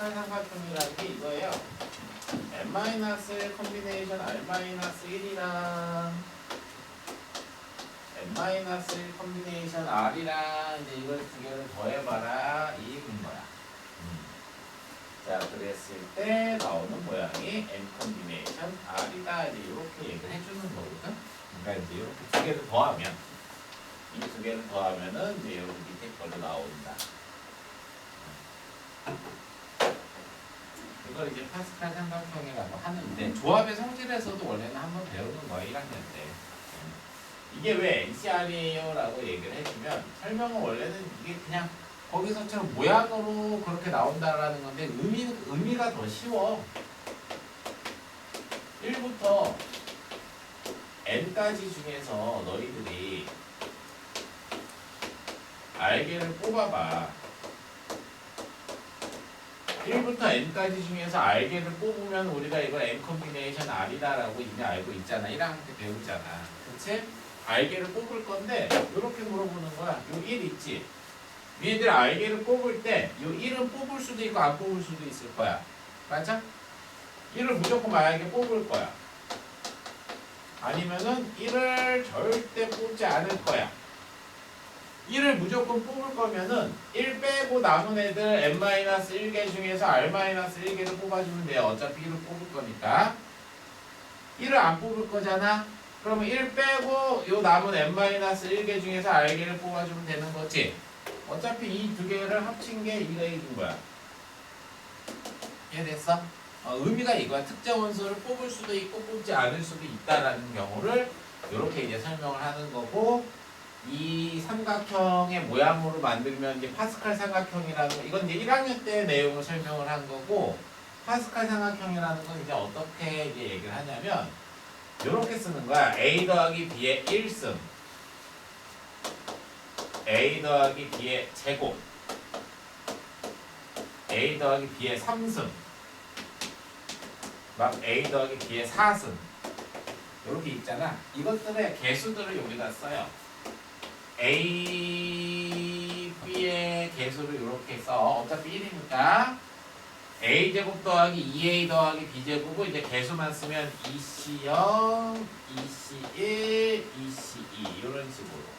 파스칼 삼각형이라는 게 이거예요. n-1 컴비네이션 r-1이랑 n-1 컴비네이션 r이랑 이제 이걸 두 개를 더해봐라 이 근거야. 자, 그랬을 때 나오는 모양이 n 컴비네이션 r이다 이제 이렇게 얘기를 해주는 거거든. 그러니까 이제 이렇게 두 개를 더하면 이 두 개를 더하면은 이제 여기 밑에 걸로 나온다. 이걸 이제 파스칼 삼각형이라고 하는데 조합의 성질에서도 원래는 한번 배우는 거야 1학년 때. 이게 왜 NCR이에요 라고 얘기를 해주면 설명은 원래는 이게 그냥 거기서처럼 모양으로 그렇게 나온다라는 건데 의미가 더 쉬워. 1부터 n까지 중에서 너희들이 알게를 뽑아봐. 1부터 n까지 중에서 알게를 뽑으면 우리가 이거 n 컴비네이션 r이다라고 이미 알고 있잖아. 1학년 때 배우잖아. 그치? 알게를 뽑을 건데 이렇게 물어보는 거야. 요 1 있지? 얘들 알게를 뽑을 때 요 1은 뽑을 수도 있고 안 뽑을 수도 있을 거야. 맞아? 1을 무조건 만약에 뽑을 거야. 아니면은 1을 절대 뽑지 않을 거야. 1을 무조건 뽑을 거면은 1 빼고 남은 애들 n-1개 중에서 r-1개를 뽑아주면 돼요. 어차피 1을 뽑을 거니까. 1을 안 뽑을 거잖아. 그러면 1 빼고 요 남은 n-1개 중에서 r개를 뽑아주면 되는 거지. 어차피 이 두 개를 합친 게 이거 이긴 거야. 이해됐어? 의미가 이거야. 특정 원소를 뽑을 수도 있고 뽑지 않을 수도 있다라는 경우를 이렇게 이제 설명을 하는 거고, 이 삼각형의 모양으로 만들면 이제 파스칼 삼각형이라는 거, 이건 이제 1학년 때 내용을 설명을 한 거고, 파스칼 삼각형이라는 건 이제 어떻게 이제 얘기를 하냐면 이렇게 쓰는 거야. a 더하기 b의 1승, a 더하기 b의 제곱, a 더하기 b의 3승, 막 a 더하기 b의 4승 이렇게 있잖아. 이것들의 개수들을 여기다 써요. a, b의 개수를 이렇게 써. 어차피 1이니까 a제곱 더하기 2a 더하기 b제곱은 이제 개수만 쓰면 2c0, 2c1, 2c2 이런 식으로.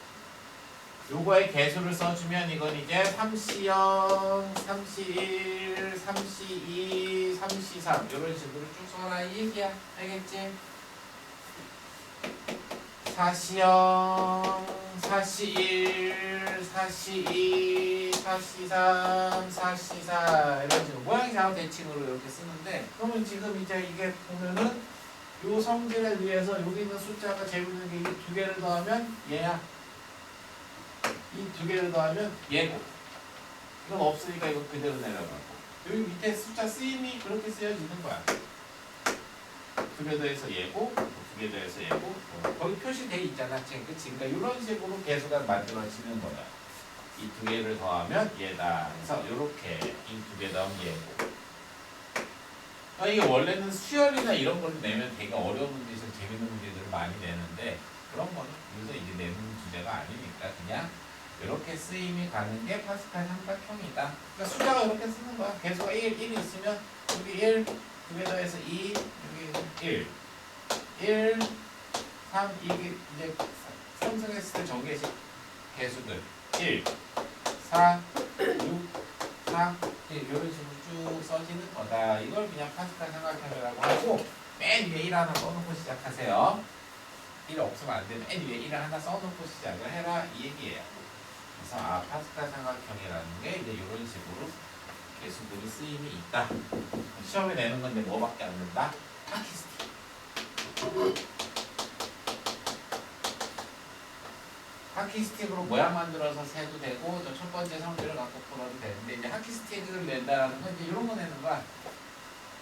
요거의 개수를 써주면 이건 이제 3c0, 3c1, 3c2, 3c3 이런 식으로 쭉 써라 이 얘기야. 알겠지? 4c0, 4c1, 4c2, 4c3, 4c4 이런 식으로 모양 좌우 대칭으로 이렇게 쓰는데, 그러면 지금 이제 이게 보면은 요 성질에 의해서 여기 있는 숫자가 재밌는 게 이 두 개를 더하면 얘야. 이 두 개를 더하면 얘고. 이건 없으니까 이거 그대로 내려가고. 여기 밑에 숫자 쓰임이 그렇게 쓰여지는 거야. 두 개 더해서 얘고, 두 개 더해서 얘고, 거기 표시돼 있잖아. 그치? 그러니까 이런 식으로 개수가 만들어지는 거야. 이 두 개를 더하면 얘다. 그래서 이렇게 이 두 개 더하면 얘고. 이게 원래는 수열이나 이런 걸 내면 되게 어려운 문제에서 재밌는 문제들을 많이 내는데, 그런 거는 여기서 이제 내는 주제가 아니니까 그냥 이렇게 쓰임이 가는 게 파스칼 삼각형이다. 그러니까 숫자가 이렇게 쓰는 거야. 개수가 1 있으면 여기 1, 두 개 더해서 2, 여기 1, 3, 이게 이제 삼성했을 때 전개식 개수들 1, 4, 6, 4 이런 식으로 쭉 써지는 거다. 이걸 그냥 파스칼 삼각형이라고 하고, 맨 위에 1 하나 써놓고 시작하세요. 1 없으면 안 되면 맨 위에 1을 하나 써놓고 시작을 해라 이 얘기예요. 그래서 파스칼 삼각형이라는 게 이제 이런 식으로 개수들이 쓰임이 있다. 시험에 내는 건데 뭐밖에 안 된다? 하키스틱. 하키스틱으로 모양 만들어서 세도 되고, 저 첫 번째 성질을 갖고 풀어도 되는데, 이제 하키스틱을 낸다라는 건 이제 이런 거 내는 거야.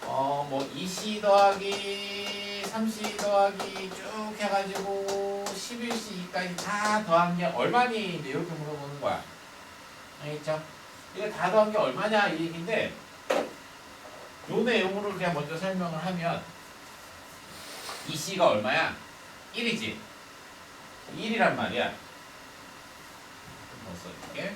뭐 2c 더하기 3c 더하기 쭉 해가지고 11c2까지 다 더한 게 얼마니? 이제 이렇게 물어보는 거야. 알겠죠? 이거 다 더한 게 얼마냐 이 얘기인데, 요 내용으로 그냥 먼저 설명을 하면 2c가 얼마야? 1이지? 1이란 말이야. 뭐 써줄게.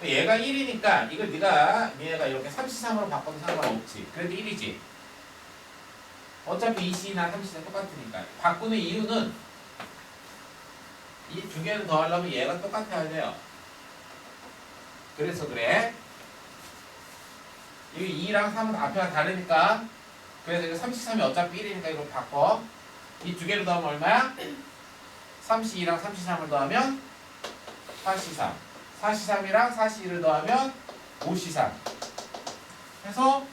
얘가 1이니까 이걸 얘가 이렇게 33으로 바꿔도 상관없지. 그래도 1이지. 어차피 2C나 3C나 똑같으니까. 바꾸는 이유는 이 두 개를 더하려면 얘가 똑같아야 돼요. 그래서 그래. 이 2랑 3은 앞에가 다르니까. 그래서 이거 33이 어차피 1이니까 이걸 바꿔. 이 두 개를 더하면 얼마야? 32랑 33을 더하면 4C3. 4C3이랑 4C1을 더하면 5C3. 해서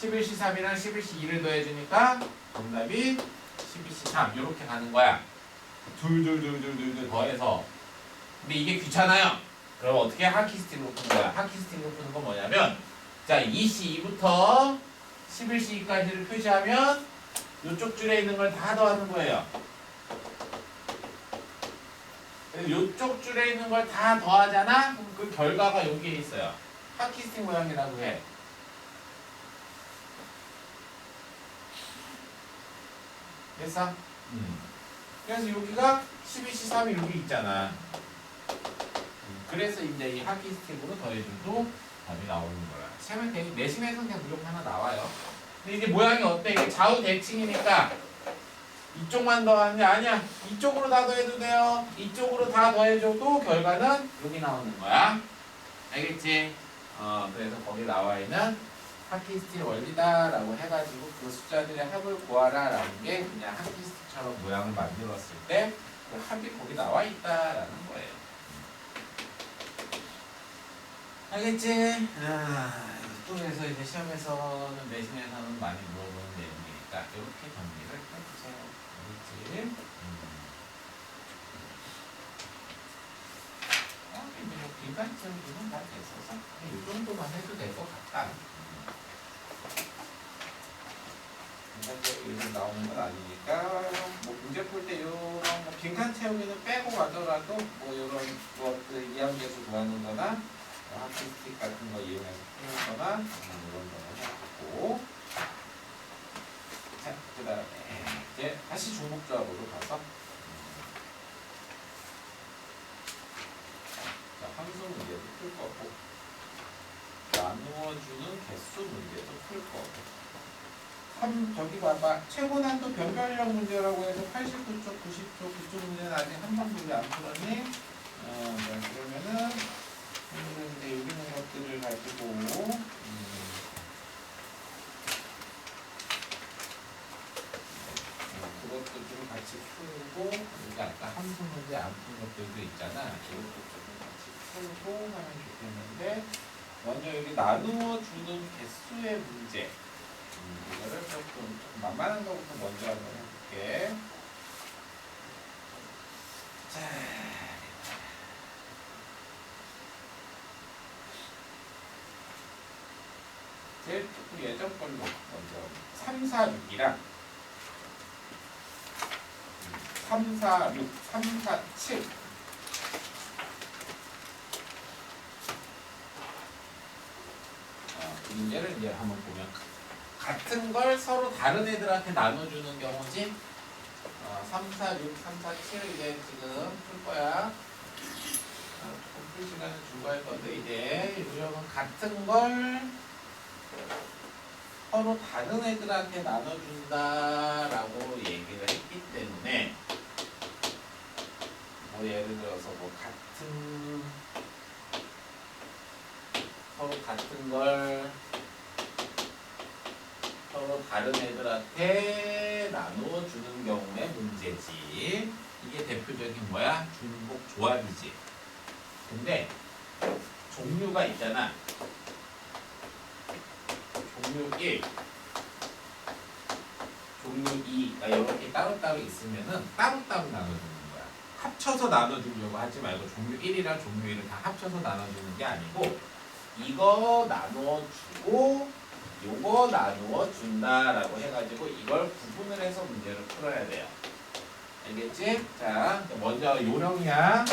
11C3이랑 11C2를 더해주니까 정답이 12C3 이렇게 가는 거야. 둘 더해서. 근데 이게 귀찮아요. 그럼 어떻게 하키스틱으로 푸는 거야? 하키스틱으로 푸는 건 뭐냐면 자 2C2부터 11C2까지를 표시하면 이쪽 줄에 있는 걸 다 더하는 거예요. 이쪽 줄에 있는 걸 다 더하잖아? 그럼 그 결과가 여기에 있어요. 하키스틱 모양이라고 해. 됐어? 그래서 여기가 12C3이 여기 있잖아. 그래서 이제 이 하키스틱으로 더해줘도 답이 나오는 거야. 세면 되니 내심에서는 그냥 무조건 하나 나와요. 근데 이제 모양이 어때? 이게 좌우 대칭이니까 이쪽만 더하는 아니야. 이쪽으로 다 더해도 돼요. 이쪽으로 다 더해줘도 결과는 여기 나오는 거야. 알겠지? 그래서 거기 나와 있는 하키스틱 원리다라고 해가지고 그 숫자들의 합을 구하라라는 게 그냥 하키스틱처럼 모양을 만들었을 때 그 합이 거기 나와 있다라는 거예요. 알겠지? 또 그래서 이제 시험에서는 내신에서는 많이 물어보는 내용이니까 이렇게 정리를 해주세요. 알겠지? 이제 뭐 빈칸처럼 다 됐어서 이 정도만 해도 될 것 같다. 빈칸 나오는 건 아니니까 뭐 문제 풀 때 이런 뭐 빈칸 채우기는 빼고 가더라도 뭐 이런 것들 이항계수 구하는 거나 하키스틱 같은 거 이용해서 푸는 거나 이런 거는 해봤고 자 그 다음에 이제 다시 중복조합으로 가서 자 함수 문제도 풀 거고 나누어주는 개수 문제도 풀 거고 저기 봐봐. 최고난도 변별력 문제라고 해서 89쪽, 90쪽, 그쪽 문제는 아직 한 번도 왜 안 풀었니? 그러면은 오늘은 이제 여기 있는 것들을 가지고 그것도 좀 같이 풀고 여기 아까 함수 문제 안 푼 것들도 있잖아. 이것도 좀 같이 풀고 하면 좋겠는데 먼저 여기 나누어 주는 개수의 문제 이거를 조금 만만한 거부터 먼저 한번 해볼게. 자, 제일 조금 예전 걸로 먼저 3, 4, 6이랑 3, 4, 6, 3, 4, 7 이 문제를 이제 한번 보면 같은 걸 서로 다른 애들한테 나눠주는 경우지. 3, 4, 6, 3, 4, 7을 이제 지금 풀 거야. 조금 풀 시간을 주고 할 건데 이제 유형은 같은 걸 서로 다른 애들한테 나눠준다라고 얘기를 했기 때문에 뭐 예를 들어서 뭐 서로 같은 걸 서로 다른 애들한테 나누어 주는 경우의 문제지. 이게 대표적인 뭐야? 중복 조합이지. 근데 종류가 있잖아. 종류 1, 종류 2가 이렇게 따로따로 있으면은 따로따로 나눠주는 거야. 합쳐서 나눠주려고 하지 말고 종류 1이랑 종류 2를 다 합쳐서 나눠주는 게 아니고 이거 나누어 주고 요거 나누어 준다라고 해가지고 이걸 구분을 해서 문제를 풀어야 돼요. 알겠지? 자, 먼저 요령이야.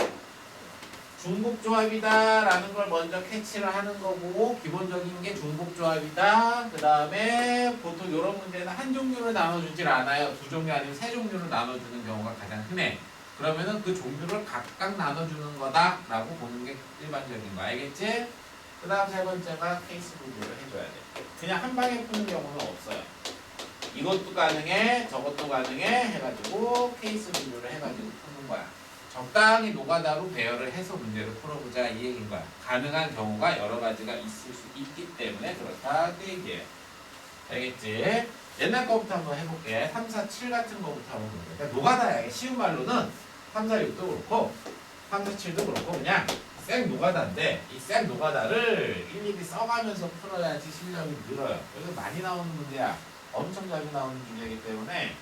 중복조합이다라는 걸 먼저 캐치를 하는 거고 기본적인 게 중복조합이다. 그 다음에 보통 이런 문제는 한 종류를 나눠주질 않아요. 두 종류 아니면 세 종류를 나눠주는 경우가 가장 흔해. 그러면은 그 종류를 각각 나눠주는 거다라고 보는 게 일반적인 거 알겠지? 그 다음 세 번째가 케이스 분류를 해줘야 돼. 그냥 한 방에 푸는 경우는 없어요. 이것도 가능해, 저것도 가능해 해가지고 케이스 분류를 해가지고 푸는 거야. 적당히 노가다로 배열을 해서 문제를 풀어보자 이 얘기인 거야. 가능한 경우가 여러 가지가 있을 수 있기 때문에 그렇다 그 얘기예요. 알겠지? 옛날 거부터 한번 해볼게. 3, 4, 7 같은 거부터 한번 볼게. 그러니까 노가다야. 쉬운 말로는 3, 4, 6도 그렇고 3, 4, 7도 그렇고 그냥 생 노가다인데 이 생 노가다를 일일이 써가면서 풀어야지 실력이 늘어요. 여기서 많이 나오는 문제야. 엄청 자주 나오는 문제이기 때문에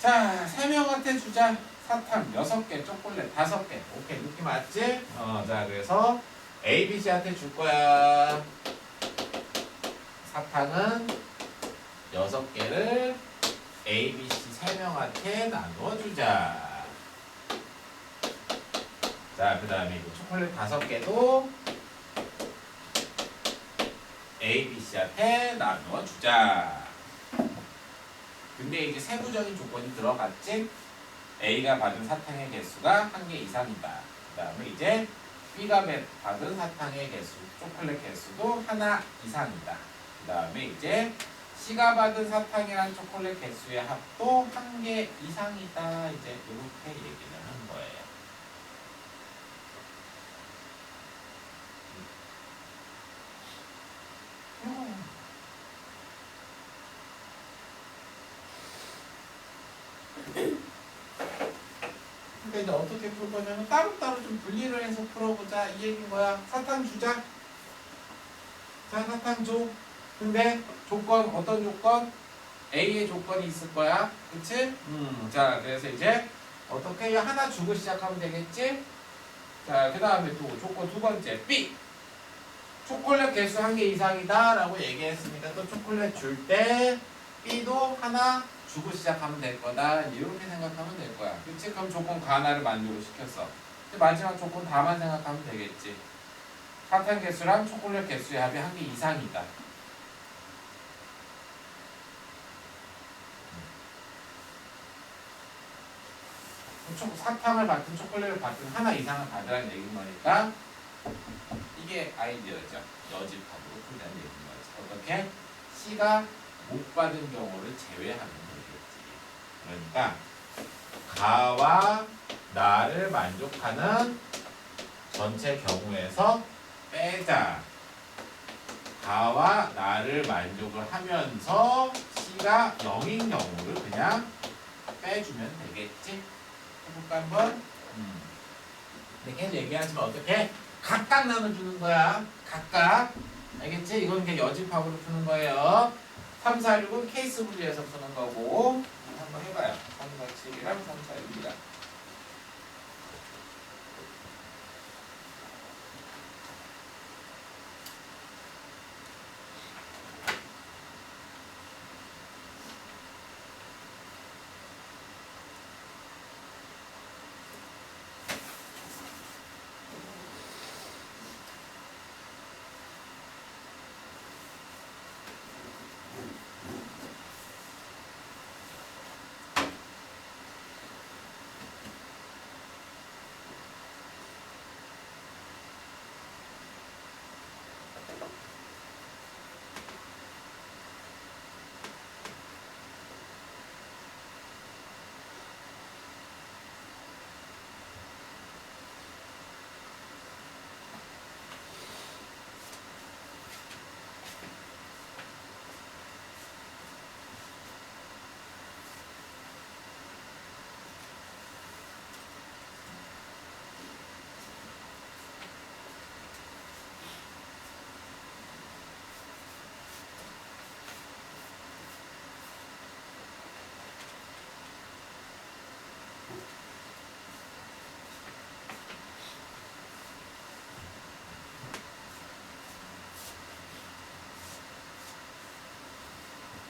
자, 3명한테 주자. 사탕 6개, 초콜릿 5개. 오케이, 느낌 맞지? 자, 그래서 A, B, C한테 줄 거야. 사탕은 6개를 A, B, C 3명한테 나누어 주자. 자, 그 다음에 이거 초콜릿 5개도 A, B, C한테 나누어 주자. 근데 이제 세부적인 조건이 들어갔지? A가 받은 사탕의 개수가 1개 이상이다. 그 다음에 이제 B가 받은 사탕의 개수, 초콜릿 개수도 하나 이상이다. 그 다음에 이제 C가 받은 사탕이랑 초콜릿 개수의 합도 1개 이상이다. 이제 이렇게 얘기를 한 거예요. 그러니까 이제 어떻게 풀 거냐면 따로따로 좀 분리를 해서 풀어보자 이 얘기인 거야. 사탕 주자. 자, 사탕 줘. 근데 조건 어떤 조건? A의 조건이 있을 거야. 그치? 자, 그래서 이제 어떻게 하나 주고 시작하면 되겠지? 자, 그 다음에 또 조건 두 번째 B. 초콜릿 개수 1개 이상이다 라고 얘기했으니까 또 초콜릿 줄 때 B도 하나 주고 시작하면 될 거다. 이렇게 생각하면 될 거야. 그치? 그럼 조건 하나를 만족을 시켰어. 마지막 조건 다만 생각하면 되겠지. 사탕 개수랑 초콜릿 개수의 합이 1개 이상이다. 사탕을 받든 초콜릿을 받든 하나 이상을 받으라는 얘기인 거니까 이게 아이디어죠. 여집합으로 풀자는 얘기인 거죠. 어떻게? C가 못 받은 경우를 제외하면 되겠지. 그러니까 가와 나를 만족하는 전체 경우에서 빼자. 가와 나를 만족을 하면서 C가 0인 경우를 그냥 빼주면 되겠지. 해볼까 한번? 이렇게 얘기하지만 어떻게? 각각 나눠주는 거야. 각각. 알겠지? 이건 그냥 여집합으로 푸는 거예요. 3, 4, 6은 케이스 분리해서 푸는 거고 한번 해봐요. 3, 4, 7이랑 3, 4, 6이랑